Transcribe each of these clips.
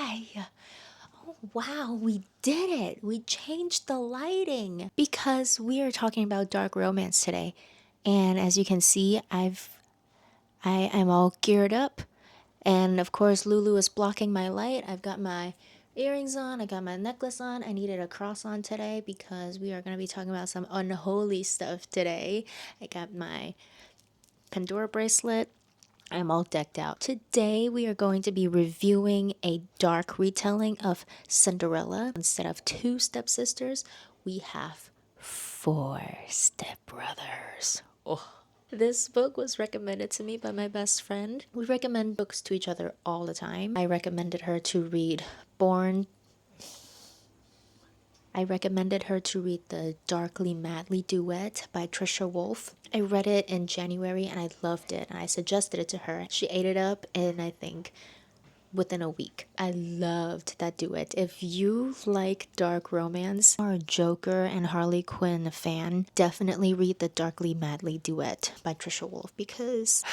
why? Oh, wow, we did it. We changed the lighting because we are talking about dark romance today. And as you can see, I am all geared up. And of course, Lulu is blocking my light. I've got my earrings on, I got my necklace on. I needed a cross on today because we are going to be talking about some unholy stuff today. I got my Pandora bracelet. I'm all decked out. Today we are going to be reviewing a dark retelling of Cinderella. Instead of 2 stepsisters, we have 4 stepbrothers. Oh. This book was recommended to me by my best friend. We recommend books to each other all the time. I recommended her to read The Darkly Madly Duet by Trisha Wolfe. I read it in January and I loved it, and I suggested it to her. She ate it up in, I think, within a week. I loved that duet. If you like dark romance or a Joker and Harley Quinn fan, definitely read The Darkly Madly Duet by Trisha Wolfe because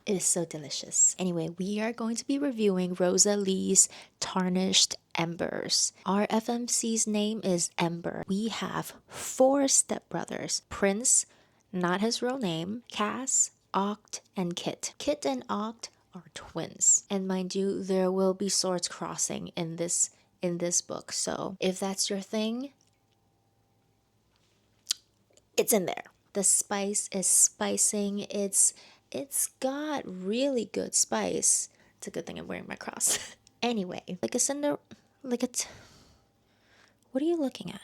it is so delicious. Anyway, we are going to be reviewing Rosa Lee's Tarnished Embers. Our FMC's name is Ember. We have 4 stepbrothers: Prince, not his real name, Cass, Oct, and Kit. Kit and Oct are twins. And mind you, there will be swords crossing in this book. So if that's your thing, it's in there. The spice is spicing. It's got really good spice. It's a good thing I'm wearing my cross. Anyway, what are you looking at?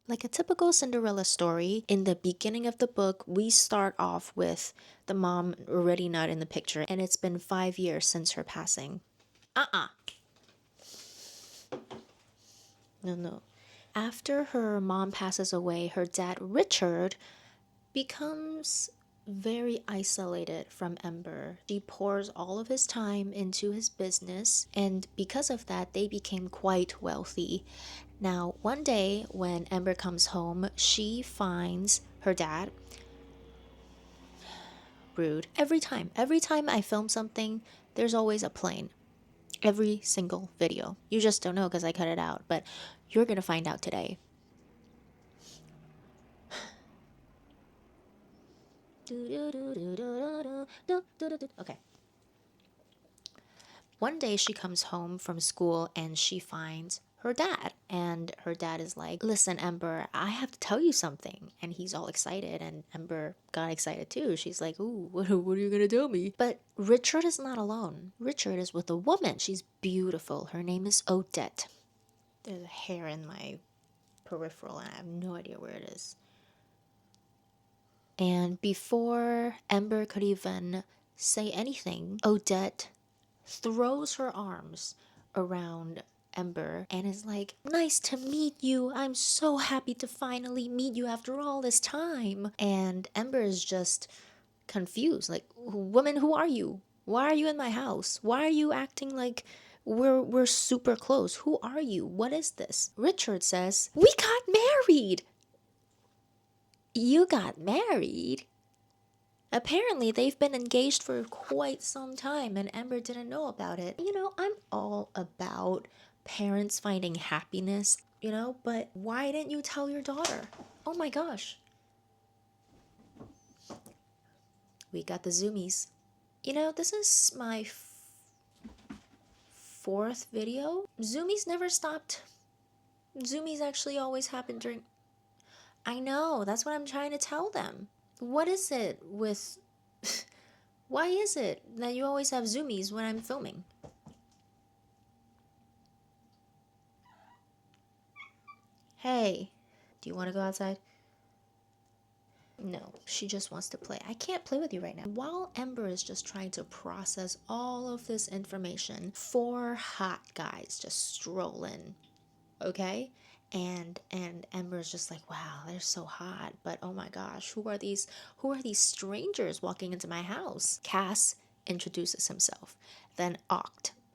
Like a typical Cinderella story, in the beginning of the book, we start off with the mom already not in the picture, and it's been 5 years since her passing. No. After her mom passes away, her dad, Richard, becomes very isolated from Ember. She pours all of his time into his business, and because of that, they became quite wealthy. Now, one day when Ember comes home, she finds her dad. Rude. Every time I film something, there's always a plane. Every single video. You just don't know because I cut it out, but you're gonna find out today. Okay. One day she comes home from school and she finds her dad. And her dad is like, listen, Ember, I have to tell you something. And he's all excited, and Ember got excited too. She's like, ooh, what are you going to tell me? But Richard is not alone. Richard is with a woman. She's beautiful. Her name is Odette. There's a hair in my peripheral and I have no idea where it is. And before Ember could even say anything, Odette throws her arms around Ember and is like, nice to meet you. I'm so happy to finally meet you after all this time. And Ember is just confused, like, woman, who are you? Why are you in my house? Why are you acting like we're super close? Who are you? What is this? Richard says, we got married. You got married? Apparently, they've been engaged for quite some time and Ember didn't know about it. You know, I'm all about parents finding happiness, but why didn't you tell your daughter? Oh my gosh. We got the zoomies. This is my 4th video. Zoomies never stopped. Zoomies actually always happen during... I know, that's what I'm trying to tell them. What is it with... Why is it that you always have zoomies when I'm filming? Hey, do you want to go outside? No, she just wants to play. I can't play with you right now. While Ember is just trying to process all of this information, 4 hot guys just stroll in, okay? And Ember's just like, wow, they're so hot, but oh my gosh, who are these strangers walking into my house? Cass introduces himself, then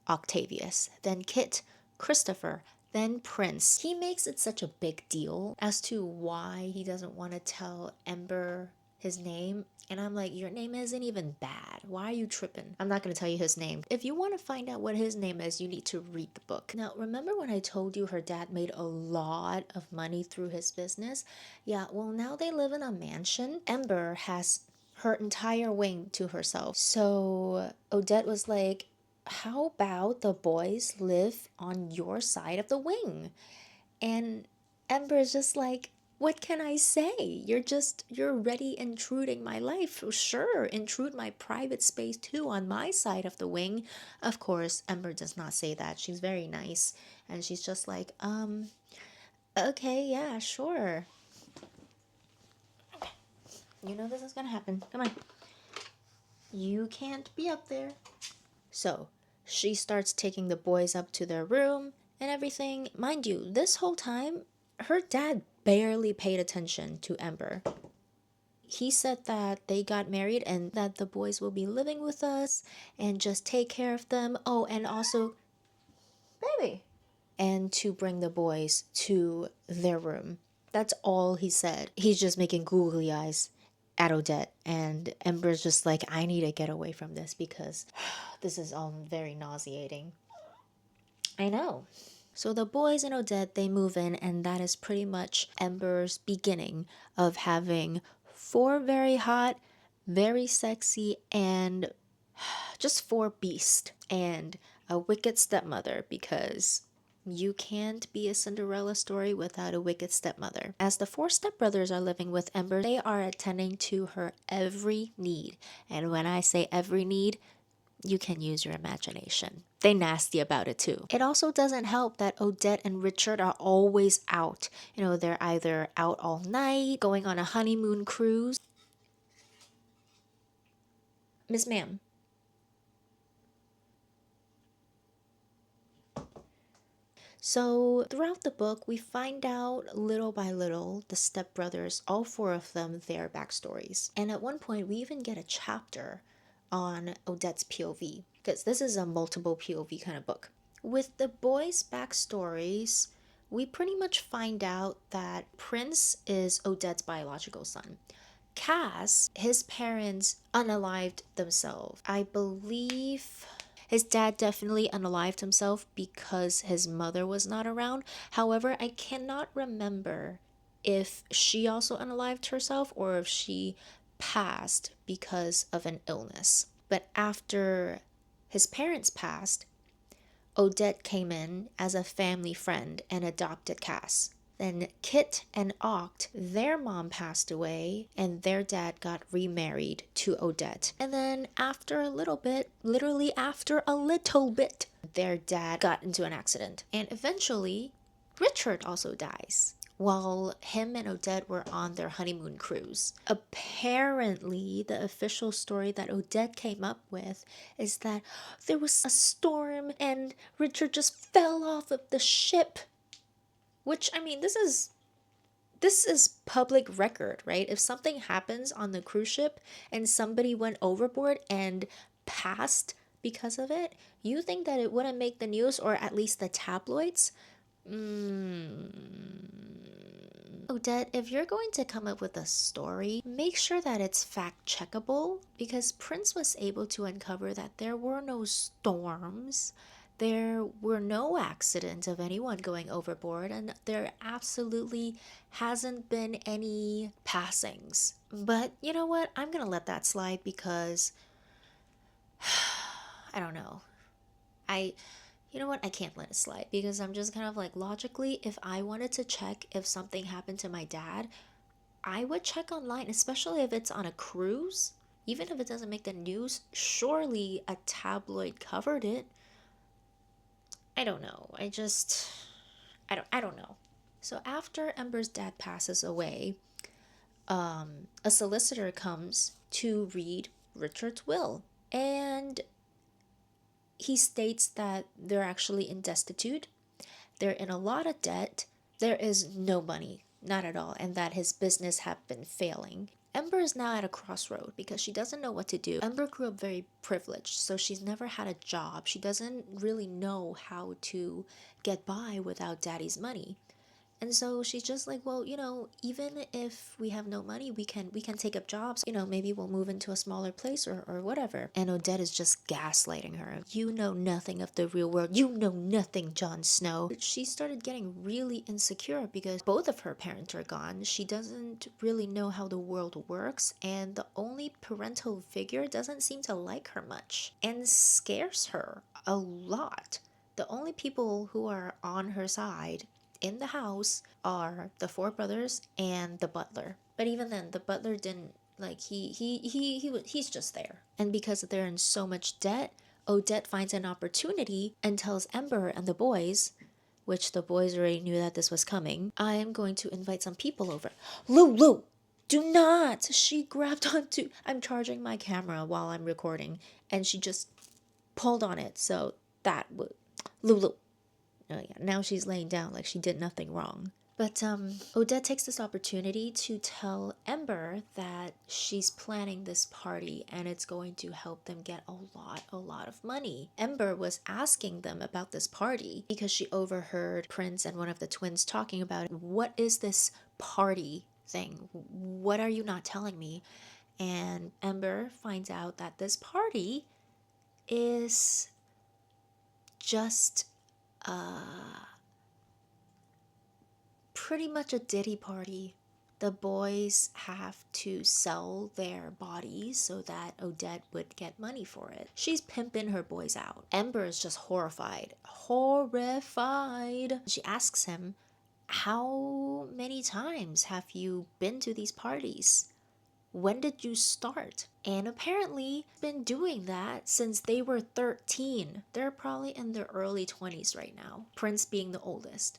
Octavius, then Kit, Christopher, then Prince. He makes it such a big deal as to why he doesn't want to tell Ember his name, and I'm like, your name isn't even bad. Why are you tripping? I'm not gonna tell you his name. If you want to find out what his name is, you need to read the book. Now, remember when I told you her dad made a lot of money through his business? Yeah, well, now they live in a mansion. Ember has her entire wing to herself. So Odette was like, how about the boys live on your side of the wing? And Ember's just like, what can I say? You're already intruding my life. Sure, intrude my private space too on my side of the wing. Of course, Ember does not say that. She's very nice. And she's just like, okay, yeah, sure. You know this is gonna happen. Come on. You can't be up there. So she starts taking the boys up to their room and everything. Mind you, this whole time, her dad barely paid attention to Ember. He said that they got married and that the boys will be living with us and just take care of them. Oh, and also, baby. And to bring the boys to their room. That's all he said. He's just making googly eyes at Odette, and Ember's just like, I need to get away from this because this is all very nauseating. I know. So the boys and Odette, they move in, and that is pretty much Ember's beginning of having four very hot, very sexy, and just four beasts, and a wicked stepmother, because you can't be a Cinderella story without a wicked stepmother. As the four stepbrothers are living with Ember, they are attending to her every need. And when I say every need, you can use your imagination. They nasty about it too. It also doesn't help that Odette and Richard are always out. You know, they're either out all night, going on a honeymoon cruise. Miss Ma'am. So throughout the book, we find out little by little the stepbrothers, all four of them, their backstories. And at one point, we even get a chapter on Odette's POV, because this is a multiple POV kind of book. With the boys' backstories, we pretty much find out that Prince is Odette's biological son. Cass, his parents unalived themselves. I believe his dad definitely unalived himself because his mother was not around. However, I cannot remember if she also unalived herself or if she passed because of an illness. But after his parents passed, Odette came in as a family friend and adopted Cass. Then Kit and Oct, their mom passed away and their dad got remarried to Odette. And then after a little bit, literally after a little bit, their dad got into an accident. And eventually, Richard also dies while him and Odette were on their honeymoon cruise. Apparently, the official story that Odette came up with is that there was a storm and Richard just fell off of the ship. Which, I mean, this is public record, right? If something happens on the cruise ship and somebody went overboard and passed because of it, you think that it wouldn't make the news or at least the tabloids? Odette, if you're going to come up with a story, make sure that it's fact checkable, because Prince was able to uncover that there were no storms, there were no accidents of anyone going overboard, and there absolutely hasn't been any passings. But you know what? I'm gonna let that slide because I don't know. You know what? I can't let it slide because I'm just kind of like, logically, if I wanted to check if something happened to my dad, I would check online, especially if it's on a cruise. Even if it doesn't make the news, surely a tabloid covered it. I don't know. I don't know. So after Ember's dad passes away, a solicitor comes to read Richard's will. And he states that they're actually in destitute, they're in a lot of debt, there is no money, not at all, and that his business have been failing. Ember is now at a crossroad because she doesn't know what to do. Ember grew up very privileged, so she's never had a job. She doesn't really know how to get by without daddy's money. And so she's just like, well, even if we have no money, we can take up jobs. Maybe we'll move into a smaller place or whatever. And Odette is just gaslighting her. You know nothing of the real world. You know nothing, Jon Snow. She started getting really insecure because both of her parents are gone. She doesn't really know how the world works, and the only parental figure doesn't seem to like her much and scares her a lot. The only people who are on her side in the house are the four brothers and the butler. But even then, the butler didn't like he's just there. And because they're in so much debt, Odette finds an opportunity and tells Ember and the boys, which the boys already knew that this was coming, I am going to invite some people over. Lulu, do not! She grabbed onto. I'm charging my camera while I'm recording, and she just pulled on it. So that would. Lulu, oh yeah, now she's laying down like she did nothing wrong. But Odette takes this opportunity to tell Ember that she's planning this party and it's going to help them get a lot of money. Ember was asking them about this party because she overheard Prince and one of the twins talking about it. What is this party thing? What are you not telling me? And Ember finds out that this party is just pretty much a ditty party. The boys have to sell their bodies so that Odette would get money for it. She's pimping her boys out. Ember is just horrified. Horrified. She asks him, how many times have you been to these parties? When did you start? And apparently been doing that since they were 13. They're probably in their early 20s right now. Prince being the oldest.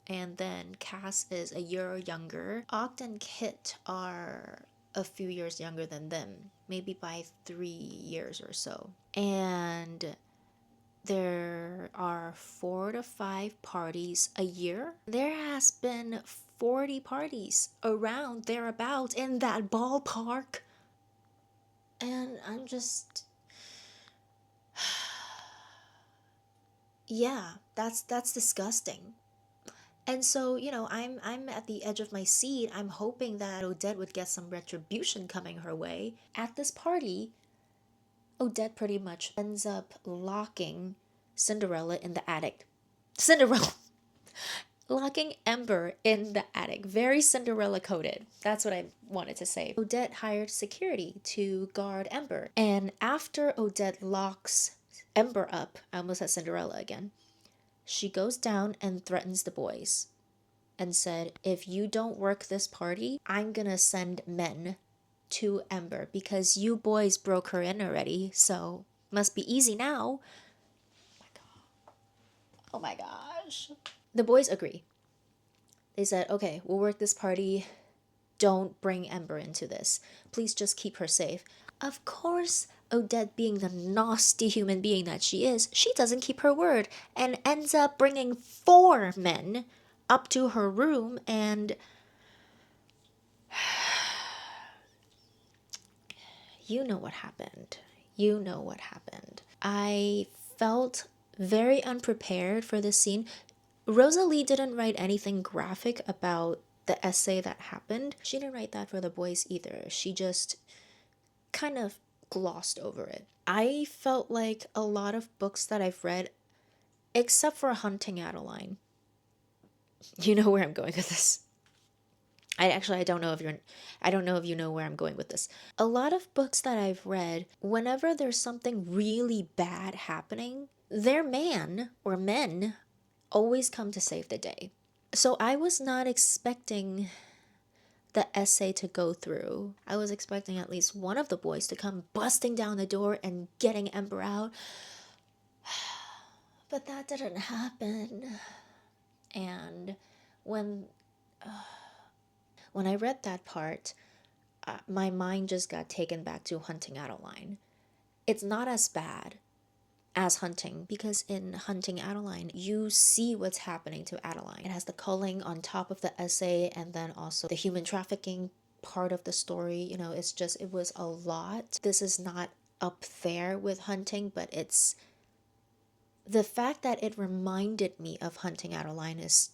And then Cass is a year younger. Oct and Kit are a few years younger than them, maybe by 3 years or so. And there are 4 to 5 parties a year. There has been 40 parties around thereabout in that ballpark. And I'm just yeah, that's disgusting. And so, I'm at the edge of my seat. I'm hoping that Odette would get some retribution coming her way. At this party, Odette pretty much ends up locking Cinderella in the attic. Cinderella locking Ember in the attic. Very Cinderella coded. That's what I wanted to say. Odette hired security to guard Ember. And after Odette locks Ember up, I almost said Cinderella again, she goes down and threatens the boys and said, if you don't work this party, I'm gonna send men to Ember because you boys broke her in already, so must be easy now. Oh my gosh. The boys agree. They said, okay, we'll work this party. Don't bring Ember into this. Please just keep her safe. Of course, Odette, being the nasty human being that she is, she doesn't keep her word and ends up bringing 4 men up to her room, and you know what happened. You know what happened. I felt very unprepared for this scene. Rosa Lee didn't write anything graphic about the essay that happened. She didn't write that for the boys either. She just kind of glossed over it. I felt like a lot of books that I've read, except for Hunting Adeline. You know where I'm going with this. I don't know if you know where I'm going with this. A lot of books that I've read, whenever there's something really bad happening, their man or men always come to save the day. So I was not expecting the essay to go through. I was expecting at least one of the boys to come busting down the door and getting Ember out. But that didn't happen. And when I read that part, my mind just got taken back to Hunting Adeline. It's not as bad as Hunting, because in Hunting Adeline, you see what's happening to Adeline. It has the culling on top of the essay, and then also the human trafficking part of the story. It was a lot. This is not up there with Hunting, but it's the fact that it reminded me of Hunting Adeline is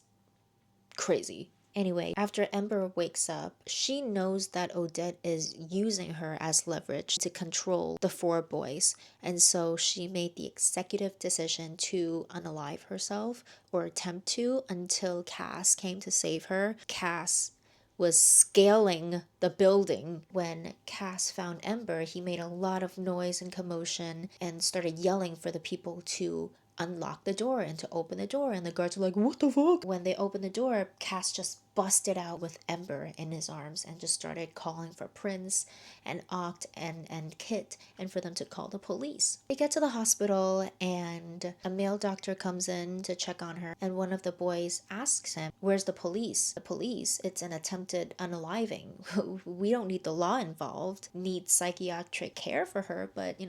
crazy. Anyway, after Ember wakes up, she knows that Odette is using her as leverage to control the four boys. And so she made the executive decision to unalive herself, or attempt to, until Cass came to save her. Cass was scaling the building. When Cass found Ember, he made a lot of noise and commotion and started yelling for the people to unlock the door and to open the door, and the guards were like, what the fuck? When they opened the door, Cass just busted out with Ember in his arms and just started calling for Prince and Oct and Kit, and for them to call the police. They get to the hospital and a male doctor comes in to check on her, and one of the boys asks him, where's the police? The police, it's an attempted unaliving. We don't need the law involved. Need psychiatric care for her, but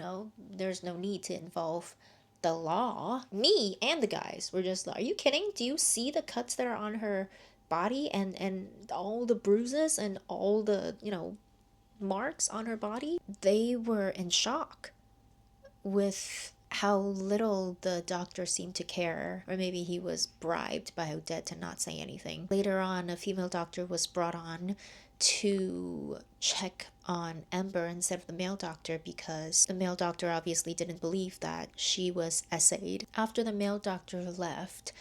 there's no need to involve the law. Me and the guys were just like, are you kidding? Do you see the cuts that are on her body, and all the bruises and all the marks on her body? They were in shock with how little the doctor seemed to care, or maybe he was bribed by Odette to not say anything. Later on, a female doctor was brought on to check on Ember instead of the male doctor, because the male doctor obviously didn't believe that she was essayed. After the male doctor left,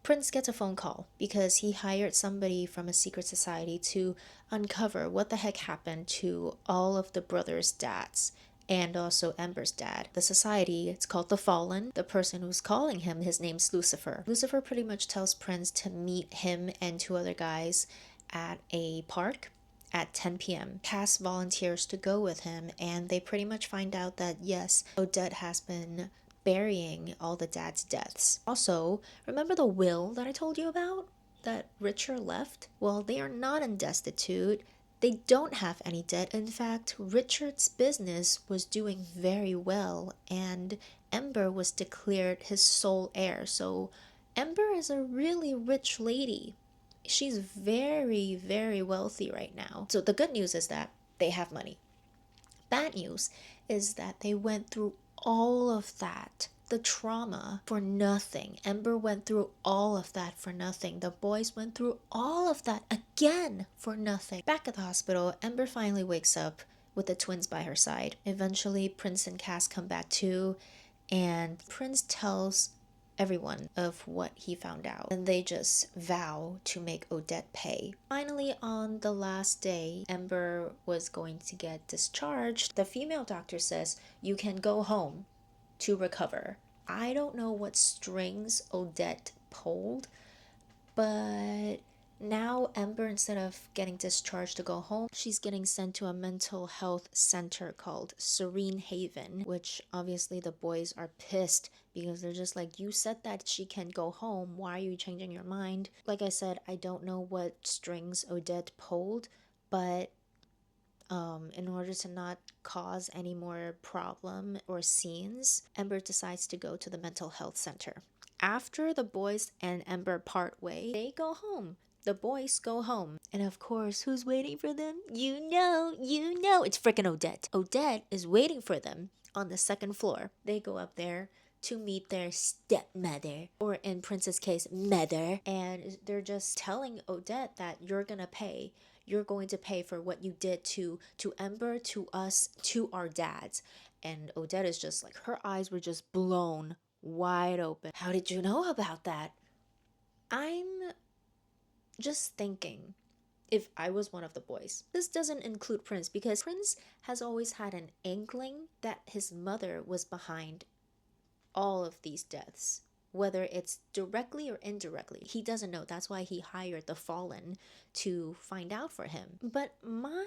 Prince gets a phone call because he hired somebody from a secret society to uncover what the heck happened to all of the brothers' dads and also Ember's dad. The society, it's called the Fallen. The person who's calling him, his name's Lucifer. Lucifer pretty much tells Prince to meet him and two other guys at a park at 10 p.m. Cass volunteers to go with him, and they pretty much find out that yes, Odette has been burying all the dad's deaths. Also, remember the will that I told you about that Richard left? Well, they are not in destitute. They don't have any debt. In fact, Richard's business was doing very well, and Ember was declared his sole heir. So Ember is a really rich lady. She's very, very wealthy right now. So the good news is that they have money. Bad news is that they went through all of that, the trauma, for nothing. Ember went through all of that for nothing. The boys went through all of that again for nothing. Back at the hospital, Ember finally wakes up with the twins by her side. Eventually, Prince and Cass come back too, and Prince tells everyone of what he found out, and they just vow to make Odette pay. Finally, on the last day Ember was going to get discharged, the female doctor says, you can go home to recover. I don't know what strings Odette pulled, but now Ember, instead of getting discharged to go home, she's getting sent to a mental health center called Serene Haven, which obviously the boys are pissed because they're just like, you said that she can go home, why are you changing your mind? Like I said, I don't know what strings Odette pulled, but in order to not cause any more problem or scenes, Ember decides to go to the mental health center. After the boys and Ember part way, they go home. The boys go home. And of course, who's waiting for them? You know, it's freaking Odette. Odette is waiting for them on the second floor. They go up there to meet their stepmother, or in Prince's case, mother. And they're just telling Odette that you're gonna pay. You're going to pay for what you did to Ember, to us, to our dads. And Odette is just like, her eyes were just blown wide open. How did you know about that? I'm just thinking, if I was one of the boys. This doesn't include Prince, because Prince has always had an inkling that his mother was behind all of these deaths, whether it's directly or indirectly. He doesn't know. That's why he hired the Fallen to find out for him. But my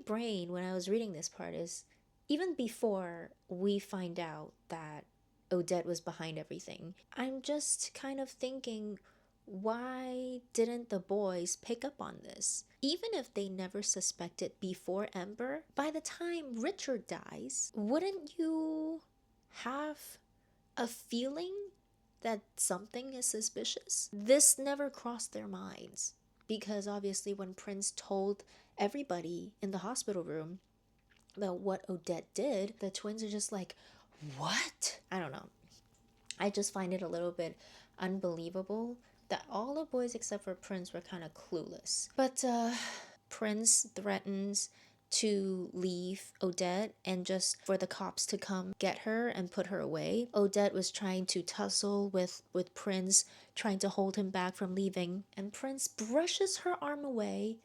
brain, when I was reading this part, is even before we find out that Odette was behind everything, I'm just kind of thinking, why didn't the boys pick up on this? Even if they never suspected before Ember, by the time Richard dies, wouldn't you have a feeling that something is suspicious? This never crossed their minds, because obviously when Prince told everybody in the hospital room about what Odette did, the twins are just like, what? I don't know. I just find it a little bit unbelievable that all the boys except for Prince were kind of clueless. But Prince threatens to leave Odette and just for the cops to come get her and put her away. Odette was trying to tussle with Prince, trying to hold him back from leaving, and Prince brushes her arm away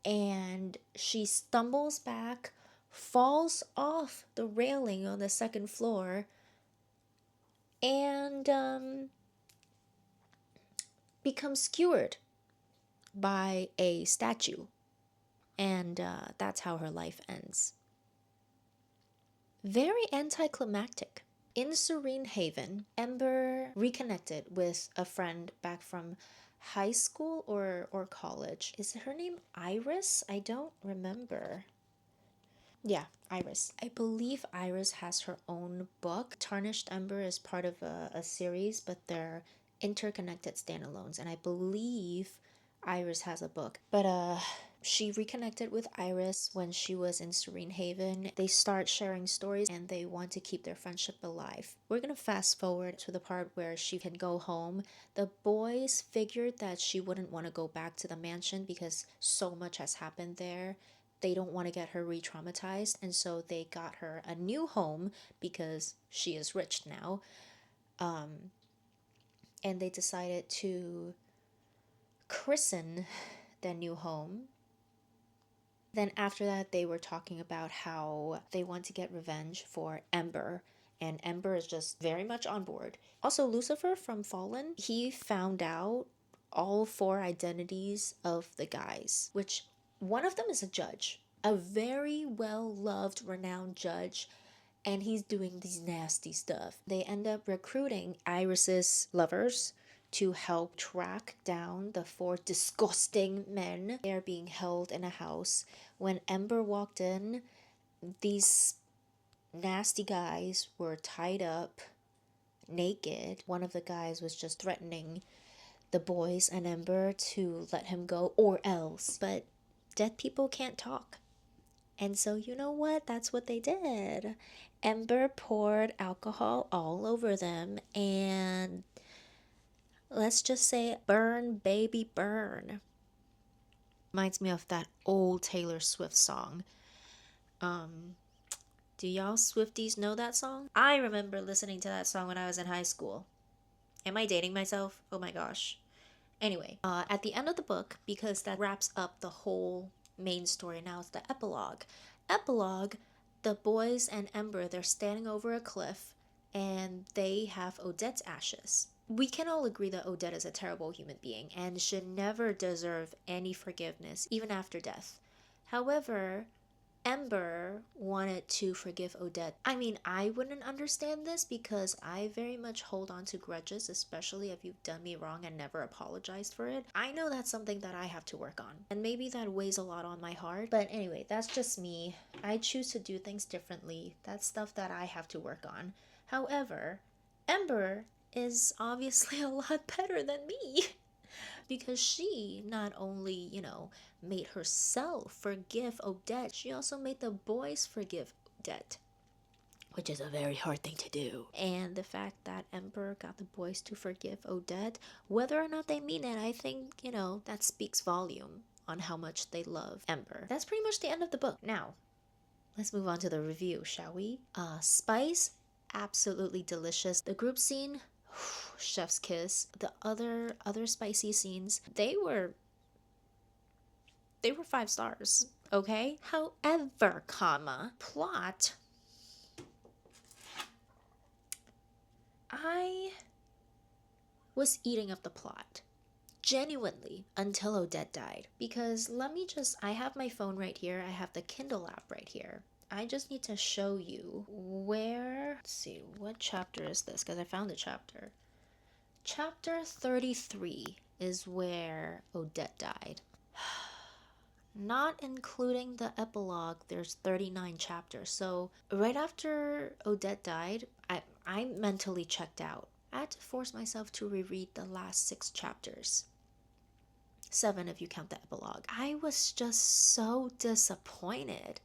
and she stumbles back, falls off the railing on the second floor, and becomes skewered by a statue. And that's how her life ends. Very anticlimactic. In Serene Haven, Ember reconnected with a friend back from high school or college. Is her name Iris? I don't remember. Yeah, Iris. I believe Iris has her own book. Tarnished Ember is part of a series, but they're interconnected standalones. And I believe Iris has a book. But she reconnected with Iris when she was in Serene Haven. They start sharing stories and they want to keep their friendship alive. We're gonna fast forward to the part where she can go home. The boys figured that she wouldn't want to go back to the mansion because so much has happened there. They don't want to get her re-traumatized, and so they got her a new home because she is rich now. And they decided to christen their new home. Then after that, they were talking about how they want to get revenge for Ember, and Ember is just very much on board. Also, Lucifer from Fallen, he found out all four identities of the guys, which one of them is a judge, a very well-loved, renowned judge, and he's doing these nasty stuff. They end up recruiting Iris's lovers to help track down the four disgusting men. They are being held in a house. When Ember walked in, these nasty guys were tied up, naked. One of the guys was just threatening the boys and Ember to let him go or else. But dead people can't talk. And so, you know what? That's what they did. Ember poured alcohol all over them and let's just say burn, baby, burn. Reminds me of that old Taylor Swift song. Do y'all Swifties know that song? I remember listening to that song when I was in high school. Am I dating myself? Oh my gosh. Anyway, at the end of the book, because that wraps up the whole main story, now it's the epilogue. Epilogue, the boys and Ember, they're standing over a cliff and they have Odette's ashes. We can all agree that Odette is a terrible human being and should never deserve any forgiveness, even after death. However, Ember wanted to forgive Odette. I mean, I wouldn't understand this because I very much hold on to grudges, especially if you've done me wrong and never apologized for it. I know that's something that I have to work on, and maybe that weighs a lot on my heart. But anyway, that's just me. I choose to do things differently. That's stuff that I have to work on. However, Ember is obviously a lot better than me. Because she not only, made herself forgive Odette, she also made the boys forgive Odette, which is a very hard thing to do. And the fact that Ember got the boys to forgive Odette, whether or not they mean it, I think, that speaks volume on how much they love Ember. That's pretty much the end of the book. Now, let's move on to the review, shall we? Spice, absolutely delicious. The group scene, chef's kiss. The other spicy scenes, they were 5 stars, okay? However, plot, I was eating up the plot genuinely until Odette died. Because I have my phone right here, I have the Kindle app right here. I just need to show you let's see, what chapter is this? Because I found the chapter. Chapter 33 is where Odette died. Not including the epilogue, there's 39 chapters. So right after Odette died, I mentally checked out. I had to force myself to reread the last 6 chapters. 7 if you count the epilogue. I was just so disappointed.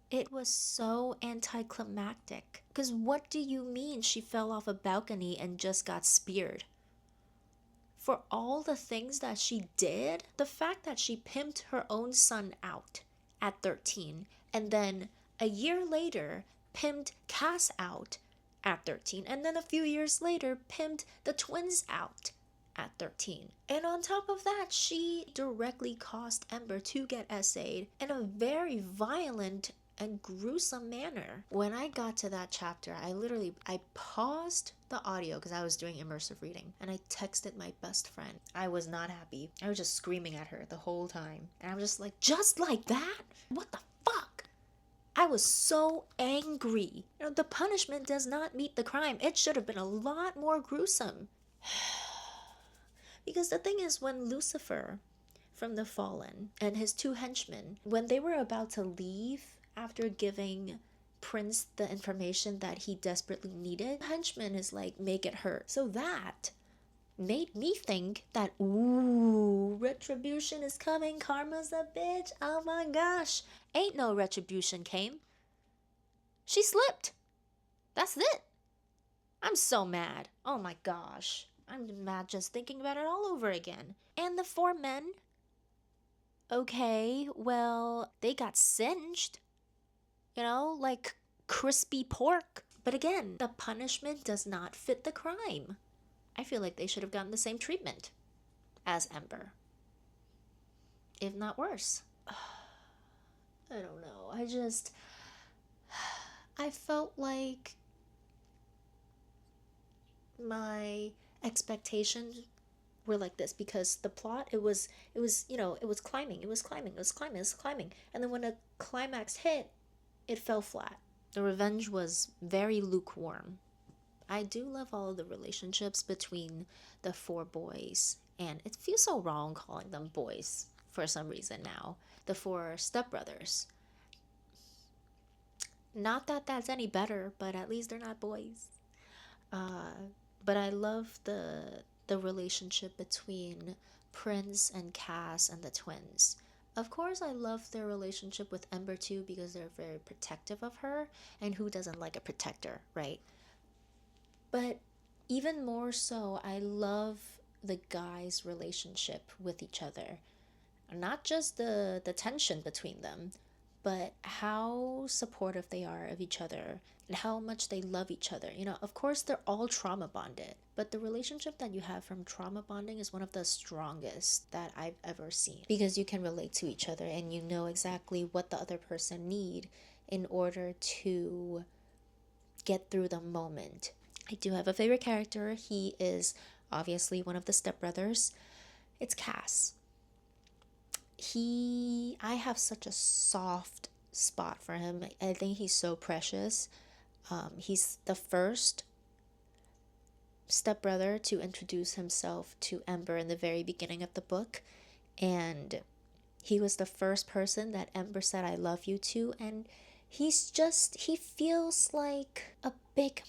It was so anticlimactic. Because what do you mean she fell off a balcony and just got speared? for all the things that she did, the fact that she pimped her own son out at 13 and then a year later pimped Cass out at 13 and then a few years later pimped the twins out at 13. And on top of that, she directly caused Ember to get essayed in a very violent and gruesome manner. When I got to that chapter, I paused the audio because I was doing immersive reading and I texted my best friend. I was not happy. I was just screaming at her the whole time. And I was just like, just like that? What the fuck? I was so angry. The punishment does not meet the crime. It should have been a lot more gruesome. Because the thing is, when Lucifer from the Fallen and his two henchmen, when they were about to leave after giving Prince the information that he desperately needed, the henchman is like, make it hurt. So that made me think that, ooh, retribution is coming. Karma's a bitch. Oh my gosh. Ain't no retribution came. She slipped. That's it. I'm so mad. Oh my gosh. I'm mad just thinking about it all over again. And the four men? Okay, well, they got singed. Like crispy pork. But again, the punishment does not fit the crime. I feel like they should have gotten the same treatment as Ember, if not worse. I don't know. I felt like my expectations were like this because the plot, it was climbing, and then when a climax hit, it fell flat. The revenge was very lukewarm. I do love all of the relationships between the four boys, and it feels so wrong calling them boys for some reason now. The four stepbrothers. Not that that's any better, but at least they're not boys. But I love the relationship between Prince and Cass and the twins. Of course, I love their relationship with Ember too because they're very protective of her, and who doesn't like a protector, right? But even more so, I love the guys' relationship with each other. Not just the tension between them, but how supportive they are of each other and how much they love each other. Of course, they're all trauma bonded, but the relationship that you have from trauma bonding is one of the strongest that I've ever seen because you can relate to each other and you know exactly what the other person need in order to get through the moment. I do have a favorite character. He is obviously one of the stepbrothers. It's Cass. I have such a soft spot for him. I think he's so precious. He's the first stepbrother to introduce himself to Ember in the very beginning of the book, and he was the first person that Ember said I love you to, and he feels like a big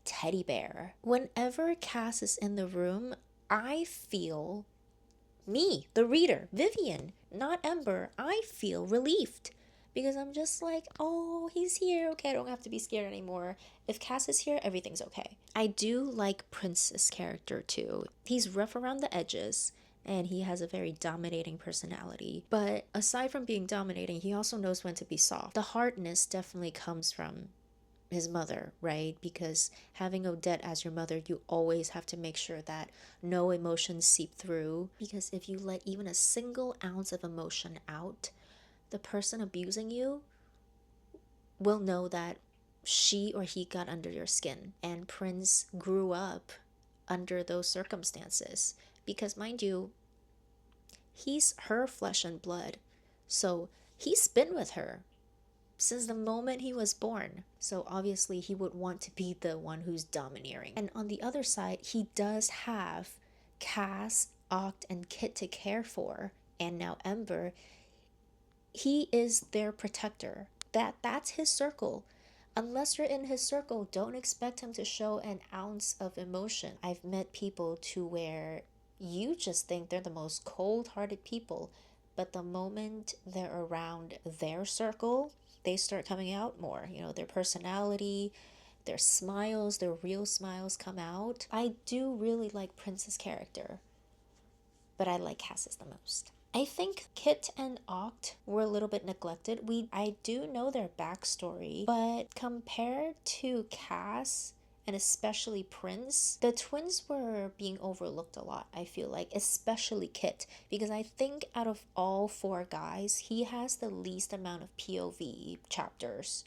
teddy bear. Whenever Cass is in the room, I feel me, the reader, Vivian, not Ember, I feel relieved because I'm just like, oh, he's here. Okay, I don't have to be scared anymore. If Cass is here, everything's okay. I do like Prince's character too. He's rough around the edges and he has a very dominating personality. But aside from being dominating, he also knows when to be soft. The hardness definitely comes from his mother, right? Because having Odette as your mother, you always have to make sure that no emotions seep through. Because if you let even a single ounce of emotion out, the person abusing you will know that she or he got under your skin. And Prince grew up under those circumstances. Because mind you, he's her flesh and blood. So he's been with her since the moment he was born. So obviously he would want to be the one who's domineering. And on the other side, he does have Cass, Oct, and Kit to care for, and now Ember. He is their protector. That's his circle. Unless you're in his circle, don't expect him to show an ounce of emotion. I've met people to where you just think they're the most cold-hearted people, but the moment they're around their circle, they start coming out more. Their personality, their smiles, their real smiles come out. I do really like Prince's character, but I like Cass's the most. I think Kit and Oct were a little bit neglected. I do know their backstory, but compared to Cass and especially Prince, the twins were being overlooked a lot, I feel like, especially Kit, because I think out of all four guys, he has the least amount of POV chapters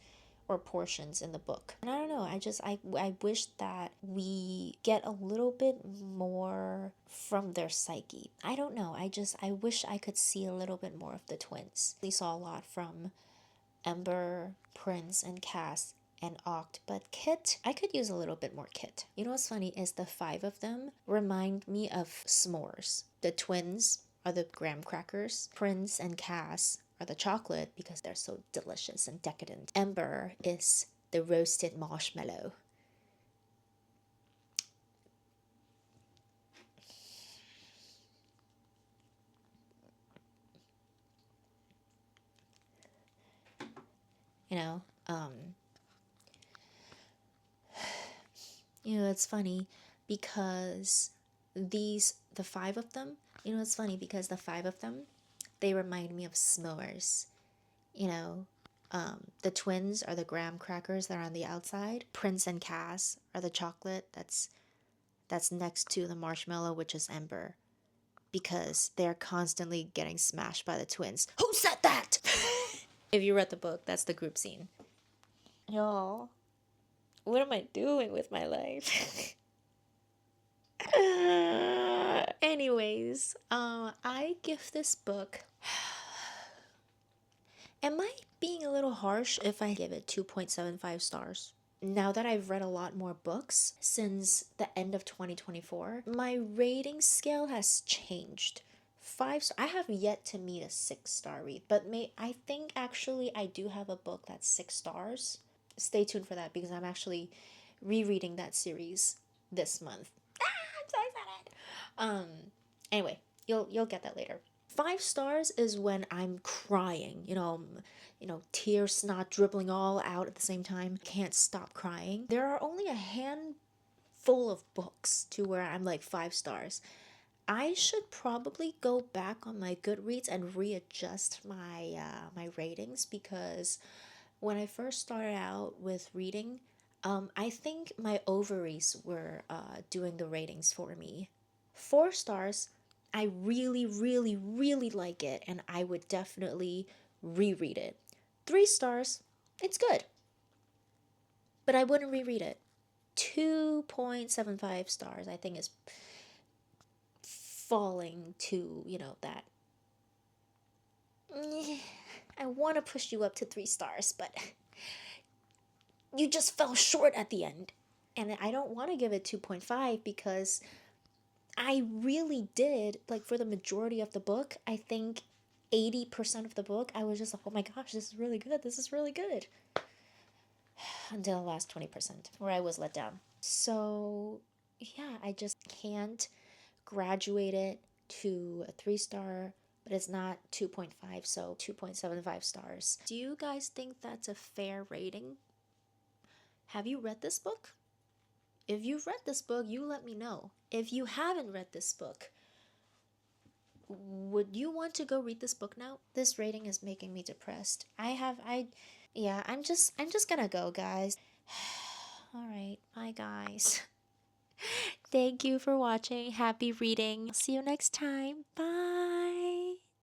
or portions in the book. And I don't know, I wish that we get a little bit more from their psyche. I don't know, I wish I could see a little bit more of the twins. We saw a lot from Ember, Prince, and Cass and Oct, but Kit, I could use a little bit more Kit. You know what's funny is the five of them remind me of s'mores. The twins are the graham crackers. Prince and Cass are the chocolate because they're so delicious and decadent. Ember is the roasted marshmallow. You know, it's funny because the five of them, it's funny because the five of them, they remind me of s'mores. The twins are the graham crackers that are on the outside. Prince and Cass are the chocolate that's next to the marshmallow, which is Ember, because they're constantly getting smashed by the twins. Who said that? If you read the book, that's the group scene. Y'all, what am I doing with my life? Anyways, I give this book. Am I being a little harsh if I give it 2.75 stars? Now that I've read a lot more books since the end of 2024, my rating scale has changed. 5 I have yet to meet a 6-star read, but I think actually I do have a book that's 6 stars. Stay tuned for that because I'm actually rereading that series this month. I'm so excited. Anyway, you'll get that later. 5 stars is when I'm crying, tears, snot dribbling all out at the same time. Can't stop crying. There are only a handful of books to where I'm like 5 stars. I should probably go back on my Goodreads and readjust my ratings, because when I first started out with reading, I think my ovaries were doing the ratings for me. 4 stars, I really, really, really like it, and I would definitely reread it. 3 stars, it's good, but I wouldn't reread it. 2.75 stars, I think, is falling to, that. I want to push you up to 3 stars, but you just fell short at the end. And I don't want to give it 2.5 because I really did, like, for the majority of the book, I think 80% of the book, I was just like, oh my gosh, this is really good. This is really good. Until the last 20%, where I was let down. So, yeah, I just can't graduate it to a 3-star, but it's not 2.5, so 2.75 stars. Do you guys think that's a fair rating? Have you read this book? If you've read this book, you let me know. If you haven't read this book, would you want to go read this book now? This rating is making me depressed. I'm just gonna go, guys. All right, bye, guys. Thank you for watching. Happy reading. See you next time. Bye.